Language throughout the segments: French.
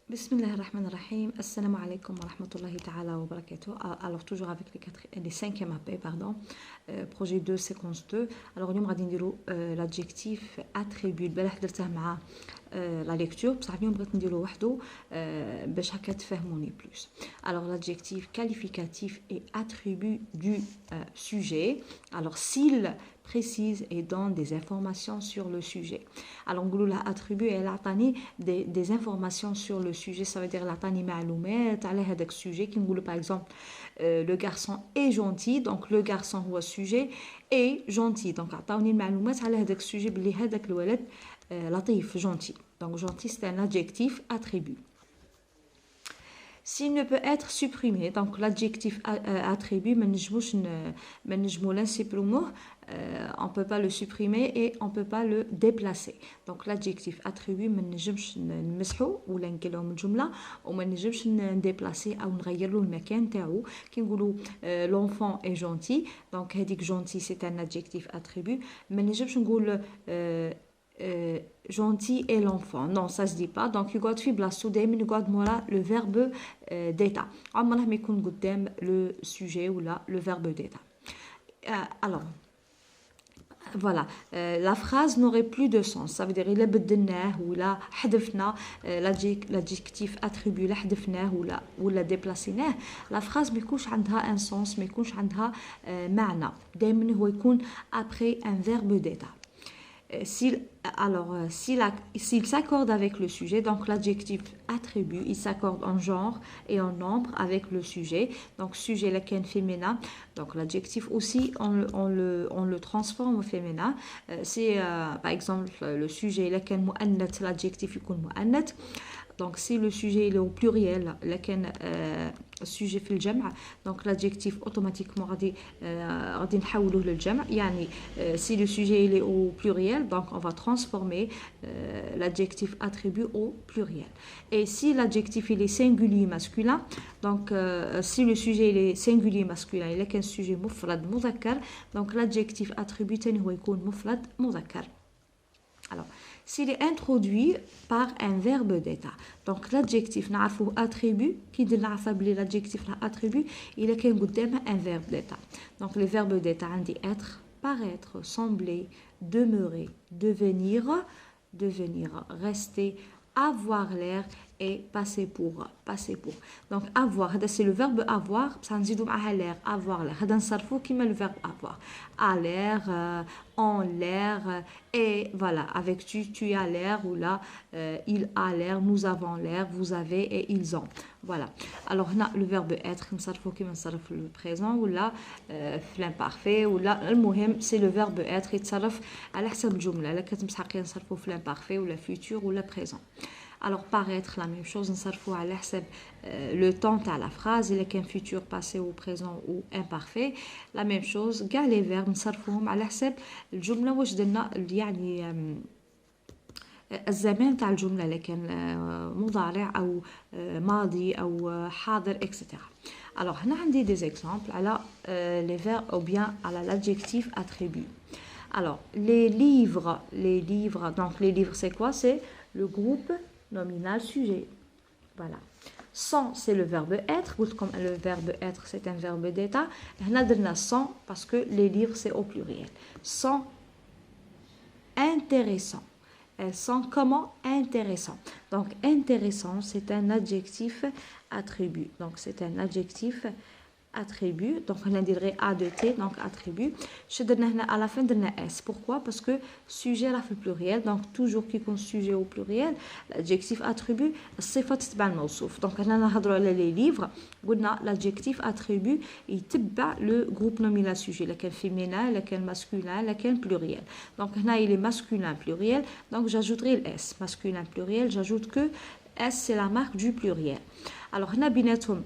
Bismillahirrahmanirrahim. Assalamu alaikum wa rahmatullahi ta'ala wa barakatuh. Alors, toujours avec les cinquièmes AP, pardon. Projet 2, séquence 2. Alors, اليوم غادي نديرو l'adjectif attribut. البارح درته مع la lecture. بصح اليوم بغيت نديرو وحده باش هكا تفهموني plus. Alors, l'adjectif qualificatif et attribut du sujet. Alors, s'il précise et donne des informations sur le sujet. Alors, on a attribut et des informations sur le sujet, ça veut dire l'atani معلومات على هذاك sujet qui nous par exemple le garçon est gentil, donc le garçon هو sujet est gentil, donc عطاوني المعلومات على هذاك sujet بلي هذاك الولد لطيف gentil. Donc gentil c'est un adjectif attribut. S'il ne peut être supprimé, donc l'adjectif attribut, on ne peut pas le supprimer et on ne peut pas le déplacer. Donc l'adjectif attribut, on ne peut pas le déplacer ou l'enfant est gentil, donc gentil c'est un adjectif attribut, mais gentil et l'enfant. Non, ça se dit pas. Donc, il y a le verbe d'état. Le sujet ou le verbe d'état. Alors, voilà, la phrase n'aurait plus de sens. Ça veut dire il a بدلناه ولا حذفنا l'adjectif attribut لا حذفناه ولا déplacinاه. La phrase ما يكونش عندها un sens, ما يكونش عندها معنى. دائما هو يكون après un verbe d'état. S'il s'accorde avec le sujet, donc l'adjectif attribut, il s'accorde en genre et en nombre avec le sujet. Donc sujet lequel féminin, donc l'adjectif aussi on le transforme au féminin. C'est par exemple le sujet lequel مؤنث, l'adjectif يكون مؤنث. Donc si le sujet il est au pluriel, lequel sujet في الجمع, donc l'adjectif automatiquement غادي نحولوه للجمع. يعني si le sujet il est au pluriel, donc on va transformer l'adjectif attribut au pluriel. Et si l'adjectif il est singulier masculin, donc si le sujet il est singulier masculin, il est un sujet مفرد مذكر, donc l'adjectif attribut هو يكون مفرد مذكر. Alors, s'il est introduit par un verbe d'état. Donc l'adjectif نعرفوه attribut, qui dit l'adjectif attribut, il est un verbe d'état. Donc le verbe d'état عندي être, paraître, sembler, demeurer, devenir, rester, avoir l'air et passer pour. Donc avoir, c'est le verbe avoir, ça نزيدو معها l'air, avoir l'air. هذا نصرفوه كيما le verbe avoir. À l'air, en l'air, et voilà, avec tu as l'air, ou là, il a l'air, nous avons l'air, vous avez et ils ont. Voilà. Alors là, le verbe être, نصرفوه كيما نصرف le présent, ou là, l'imparfait, ou là, المهم, c'est le verbe être, يتصرف على حسب الجملة. لا كتمسحقي نصرفوه في l'imparfait, ou la futur, ou la présent. Alors, paraître, la même chose, نصرفوه على حسب le temps à la phrase, il est un futur, passé ou présent ou imparfait. La même chose, كاع les verbes نصرفوهم على حسب الجملة واش درنا, يعني الزمان تاع الجملة, لكن مضارع أو ماضي أو حاضر, etc. Alors, هنا عندي des exemples على les verbes ou bien على l'adjectif attribut. Alors, les livres, donc les livres c'est quoi? C'est le groupe nominal sujet. Voilà. Sans, c'est le verbe être. Comme le verbe être, c'est un verbe d'état. On a donné sans parce que les livres, c'est au pluriel. Sans, intéressant. Sans, comment? Intéressant. Donc, intéressant, c'est un adjectif attribut. Donc, c'est un adjectif attribut. Donc, on dirait A de T, donc attribut. À la fin de S. Pourquoi? Parce que sujet là fait pluriel. Donc, toujours qui compte sujet au pluriel, l'adjectif attribut, الصفة تتبع الموصوف. Donc, on a نهضروا على les livres. قلنا l'adjectif attribut يتبع le groupe nominal sujet. lequel féminin, lequel masculin, lequel pluriel. Donc, هنا il est masculin pluriel. Donc, j'ajouterai le S. Masculin pluriel, j'ajoute que S c'est la marque du pluriel. Alors, هنا بيناتهم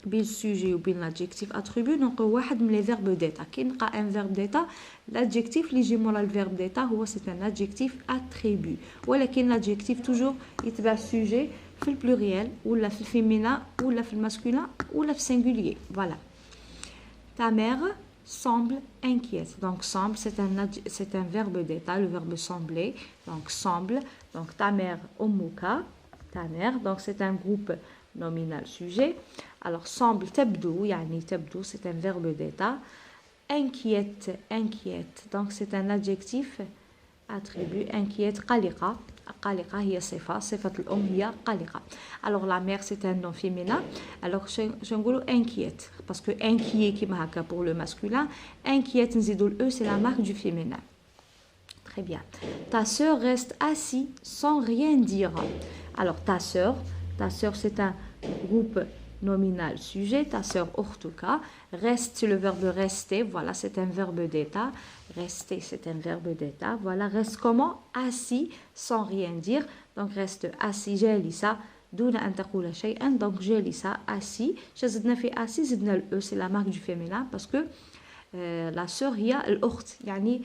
بين sujet ou bien l'adjectif attribut, donc واحد من les verbes d'état. كي نلقى un verbe d'état, l'adjectif اللي يجي مورا الverbe d'état هو c'est un adjectif attribut. ولكن l'adjectif toujours يتبع sujet في البلوريال ولا في الفيمينا ولا في الماسكولين ولا في singulier. Voilà. Ta mère semble inquiète. Donc semble c'est un verbe d'état, le verbe sembler. Donc semble. Donc ta mère أمك ta mère. Donc c'est un groupe nominal sujet. Alors semble تبدو, يعني تبدو c'est un verbe d'état. Inquiète, inquiète. Donc c'est un adjectif attribut. Inquiète, قلقة. قلقة هي صفة الأم هي قلقة. Alors la mère c'est un nom féminin. Alors je نقولوا inquiète parce que inquiet كيما هكا pour le masculin. Inquiète نزيدوا le e, c'est la marque du féminin. Très bien. Ta sœur reste assise sans rien dire. Alors ta sœur c'est un groupe nominal sujet. Ta sœur أختك. Reste, c'est le verbe rester. Voilà, c'est un verbe d'état. Rester, c'est un verbe d'état. Voilà, reste comment? Assis, sans rien dire. Donc reste assis. جالسة دون أن تقول شيئا. Donc جالسة assis. زدنا في assis زدنا le e, c'est la marque du féminin parce que la sœur هي الأخت. يعني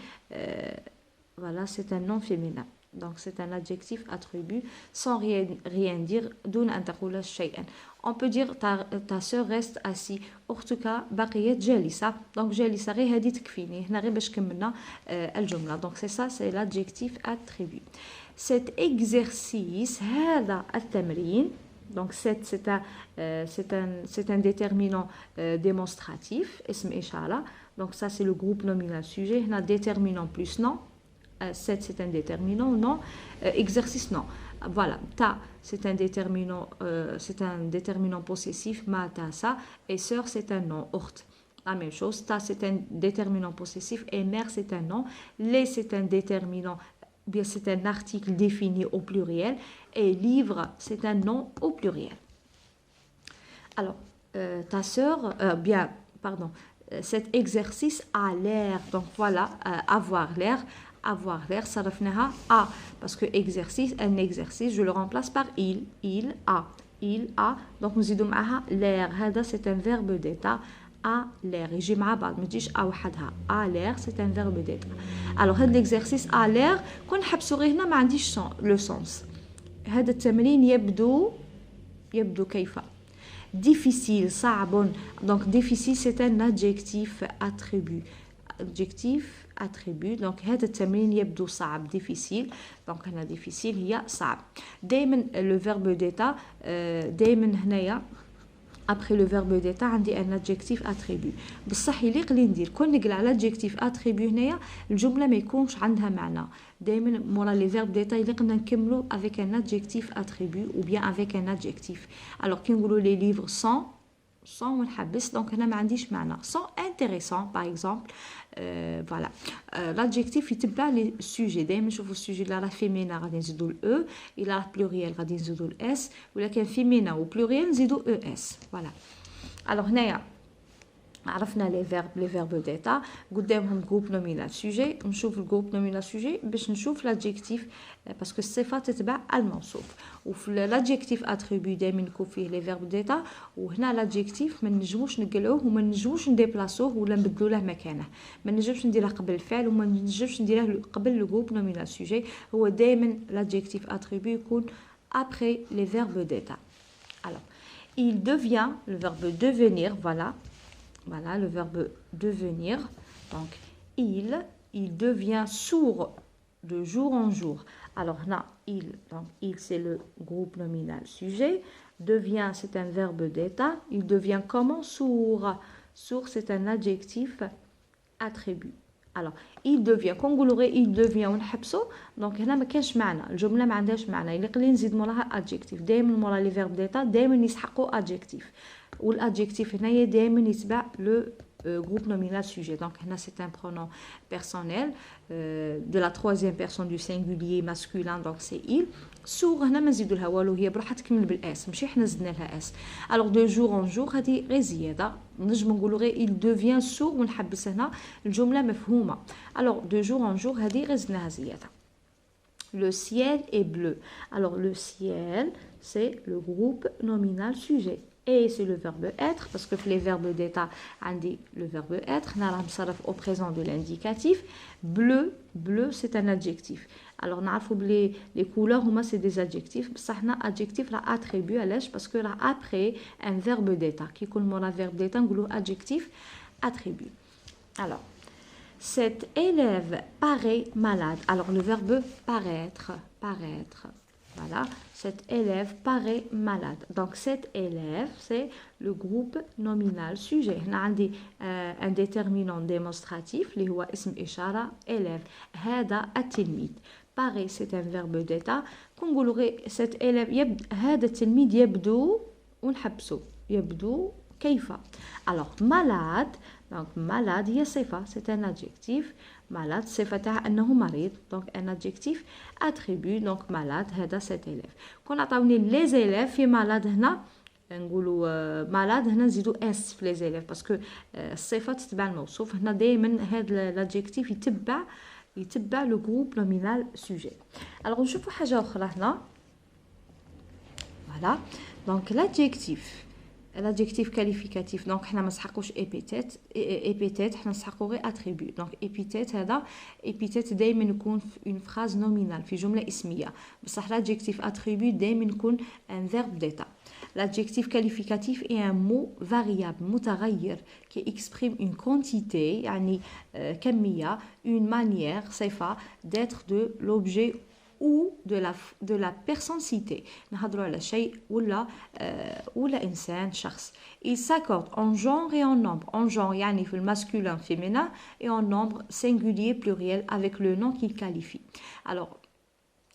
voilà, c'est un nom féminin. Donc c'est un adjectif attribut sans rien dire. دون أن تقول شيئا. On peut dire ta sœur reste assise. أختك بقيت جالسة. Donc جالسة غير هذه تكفيني. هنا غير باش كملنا الجملة. Donc c'est ça, c'est l'adjectif attribut. Cet exercice, هذا التمرين. Donc c'est un déterminant démonstratif. اسم إشارة. Donc ça c'est le groupe nominal sujet. هنا déterminant plus non. C'est un déterminant, non. Exercice, non. Voilà, ta, c'est un déterminant possessif, ma, ta, ça. Et sœur, c'est un nom, ort. La même chose, ta, c'est un déterminant possessif et mère, c'est un nom. Les, c'est un déterminant, bien, c'est un article défini au pluriel. Et livre, c'est un nom au pluriel. Alors, ta sœur, cet exercice a l'air. Donc voilà, avoir l'air. Avoir l'air, صرفناها a parce que exercice, un exercice, je le remplace par il a. Donc نزيدو معها l'air. هذا c'est un verbe d'état. A l'air يجي مع بعض ما تجيش a وحدها. A l'air c'est un verbe d'état. Alors هذا l'exercice a l'air كون نحبسو غير هنا ما عنديش le sens. هذا التمرين يبدو كيف difficile صعب. Donc difficile c'est un adjectif attribut. Adjectif attribut. Donc هذا التمرين يبدو صعب difficile. Donc هنا difficile هي صعب. دائما le verbe d'état دائما هنايا après le verbe d'état عندي un adjectif attribut. بصح يليق لي ندير كون نقل على adjectif attribut هنايا الجمله ما يكونش عندها معنى. دائما مورا لي verbe d'état يليق نكملوا avec un adjectif attribut ou bien avec un adjectif. Alors كي نقولوا les livres sans ونحبس donc هنا ما عنديش معنى. Sans intéressant par exemple. Voilà. L'adjectif يتبع لي سوجي. دائما نشوفوا السوجي اللي راه فيمينا غادي نزيدوا الاو، الى راه بلوريال غادي نزيدوا الاس، ولا كان فيمينا وبلوريال نزيدوا او اس. فوالا. الوغ هنايا عرفنا لي فيرب ديتا، قدامهم جروب نومينال سوجي. نشوف الجروب نومينال سوجي باش نشوف لادجيكتيف باسكو الصفه تتبع الموصوف. وفي لادجيكتيف اتريبيو دائما يكون فيه لي فيرب ديتا، وهنا لادجيكتيف ما نجموش نقلعوه وما نجموش نديبلاسوه ولا نبدلوا له مكانه. ما نجمش نديره قبل الفعل وما نجمش نديره قبل لو جروب نومينال سوجي. هو دائما لادجيكتيف اتريبيو يكون après les verbes d'état. Alors, il devient le verbe devenir, voilà. Voilà le verbe devenir. Donc, il devient sourd de jour en jour. Alors là, il c'est le groupe nominal sujet. Devient, c'est un verbe d'état. Il devient comment? Sourd. Sourd, c'est un adjectif attribut. Alors, il devient. Quand vous l'aurez, il devient ونحبسو. Donc هنا ما كاش معنى. الجملة ما عندهاش معنى. يليق نزيد موراها adjectif. دائما مورا لي verbe d'état دائما يسحقوا adjectif. والadjectif هنايا دائما يتبع le groupe nominal sujet. Donc هنا c'est un pronom personnel de la troisième personne du singulier masculin. Donc c'est il. sourd هنا ما نزيدو لها والو، هي بروحها تكمل بالاس ماشي حنا زدنا لها اس. alors de jour en jour هذه غير زياده. نجم نقولوا غير il devient sourd ونحبس هنا الجمله مفهومه. alors de jour en jour هذه غير زدناها زياده. Le ciel est bleu. Alors le ciel, c'est le groupe nominal sujet. Et c'est le verbe être, parce que les verbes d'état indiquent le verbe être. Naram saraf au présent de l'indicatif. Bleu, bleu, c'est un adjectif. Alors les couleurs, c'est des adjectifs. Ça, adjectif là attribut à l'âge parce que là après un verbe d'état qui coule le verbe d'état, on adjectif attribut. Alors cet élève paraît malade. Alors le verbe paraître, paraître. Voilà, cet élève paraît malade. Donc, cet élève, c'est le groupe nominal sujet. On a un déterminant démonstratif, qui est اسم إشارة élève. هذا التلميذ. Paraît, c'est un verbe d'état. Quand on dit cet élève, هذا التلميذ يبدو ونحبسه. يبدو كيف. Alors, malade, donc malade هي صفة, c'est un adjectif. Malade, صفة تاع أنه مريض. Donc, un adjectif attribut. Donc, malade, هذا cet élève. كون عطاوني les élèves في malade هنا نقولوا malade هنا نزيدو اس في les élèves باسكو الصفة تتبع الموصوف. هنا دائما هذا l'adjectif يتبع لو جروب نومينال سوجي. alors نشوفوا حاجة أخرى هنا. voilà donc l'adjectif qualificatif. donc حنا ما نسحقوش épithète حنا نسحقو غير attribut. donc épithète هذا épithète دائما يكون في une phrase nominale في جملة اسمية. بصح l'adjectif attribut دائما يكون un verbe d'état. L'adjectif qualificatif est un mot variable, متغير, qui exprime une quantité, يعني كمية, une manière, صفة, d'être de l'objet ou de la personne citée. نهضروا على شيء ولا إنسان شخص. Il s'accorde en genre et en nombre. En genre يعني في masculin féminin et en nombre singulier pluriel avec le nom qu'il qualifie. Alors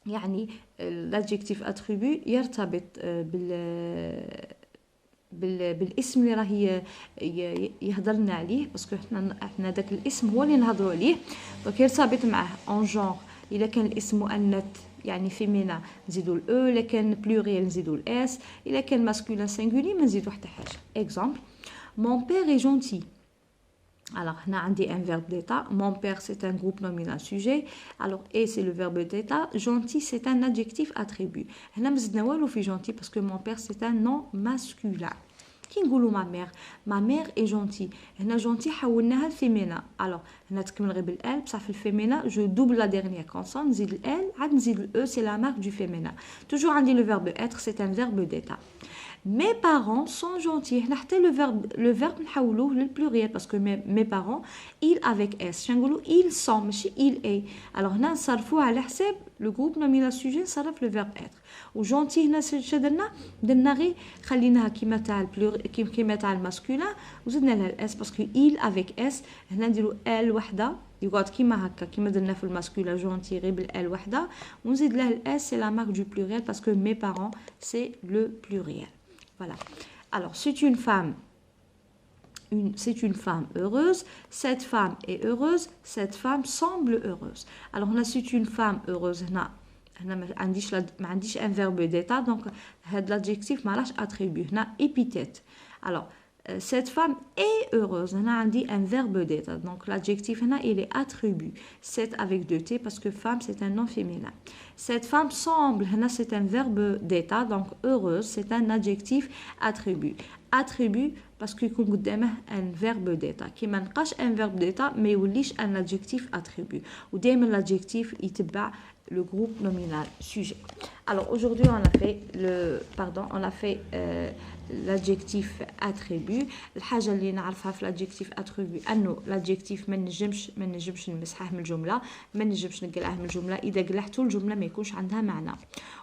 يعني l'adjectif attribut يرتبط بالاسم اللي راه يهضرنا عليه باسكو احنا داك الاسم هو اللي نهضروا عليه. دونك يرتبط معه اون جونغ. الا كان الاسم مؤنث يعني فيمينا نزيدوا الاو، الا كان بلوريال نزيدوا الاس، الا كان ماسكولين سينغولي ما نزيدوا حتى حاجه. اكزامبل مون بير اي جونتي. Alors, on a un verbe d'état. Mon père, c'est un groupe nominal sujet. Alors, et c'est le verbe d'état. Gentil, c'est un adjectif attribut. On a fait gentil parce que mon père, c'est un nom masculin. Qui نقولوا ma mère est gentille. هنا gentil حولناها féminin. alors هنا تكمل غير بالال بصح في الفيمينا je double la dernière consonne نزيد ال عاد نزيد ال c'est la marque du féminin. toujours عندي le verbe être, c'est un verbe d'état. Mes parents sont gentils. Le verbe نحولوه للpluriel parce que mes parents, ils avec s. نقولوا ils sont ماشي il est. alors هنا نصرفوه على حساب le groupe nominal sujet نصرف le verbe être. وجونتي هنا درنا غير خليناها كيما تاع الماسكولين وزدنا لها الاس باسكو il avec s. هنا نديروا ال وحده يقعد كيما هكا كيما درنا في الماسكولين جونتي غير بالال وحده ونزيد لها الاس. c'est la marque du pluriel parce que mes parents c'est le pluriel. Voilà. Alors, c'est une femme heureuse. Cette femme est heureuse. Cette femme semble heureuse. Alors, on a c'est une femme heureuse. ما عنديش un verbe d'état. Donc, l'adjectif ما راش attribut. هنا épithète. Alors, cette femme est heureuse. On a dit un verbe d'état. Donc, l'adjectif, il est attribut. C'est avec deux T parce que femme, c'est un nom féminin. Cette femme semble. C'est un verbe d'état. Donc, heureuse, c'est un adjectif attribut. Attribut parce qu'il y a un verbe d'état. Qui ne pas un verbe d'état, mais il y a un adjectif attribut. Ou l'adjectif, il le groupe nominal sujet. Alors, aujourd'hui, on a fait l'adjectif attribut. الحاجة اللي نعرفها في l'adjectif attribut أنه l'adjectif ما نجمش نمسحه من الجملة، ما نجمش نقلعه من الجملة. إذا قلعته الجملة ما يكونش عندها معنى.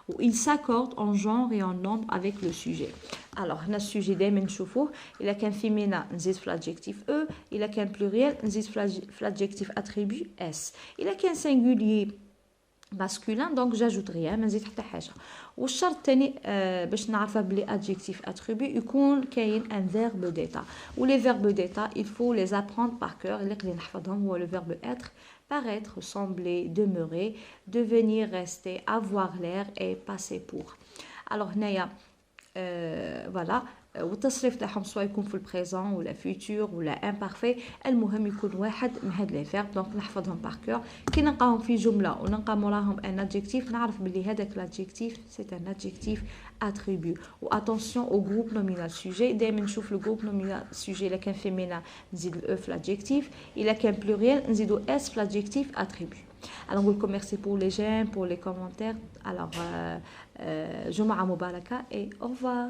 و il s'accorde en genre et en nombre avec le sujet. alors هنا السوجي دائما نشوفوه إلا كان féminin نزيد في l'adjectif e، إلا كان pluriel نزيد في l'adjectif attribut s، إلا كان singulier masculin donc j'ajoute rien ما نزيد حتى حاجه. والشرط الثاني باش نعرفها بلي adjectif attribut يكون كاين un verbe d'état. و les verbes d'état il faut les apprendre par cœur. اللي نحفظهم هو le verbe être, paraître, sembler, demeurer, devenir, rester, avoir l'air et passer pour. alors هنايا voilà. والتصريف تاعهم سواء يكون في البريزون ولا فيتور ولا امبارفي. المهم يكون واحد من هاد لي فيرب. دونك نحفظهم بار كور. كي نلقاهم في جمله ونلقى موراهم ان ادجيكتيف نعرف بلي هذاك لادجيكتيف سي ان ادجيكتيف اتريبيو. و اتونسيون او جروب نومينال سوجي. دائما نشوف لو جروب نومينال سوجي الا كان فيمينا نزيد الاو في لادجيكتيف، الا كان بلوريال نزيدو اس في لادجيكتيف اتريبيو. Alors, on vous remercie pour les j'aime, pour les commentaires. Alors, Jumu'ah Mubaraka et au revoir.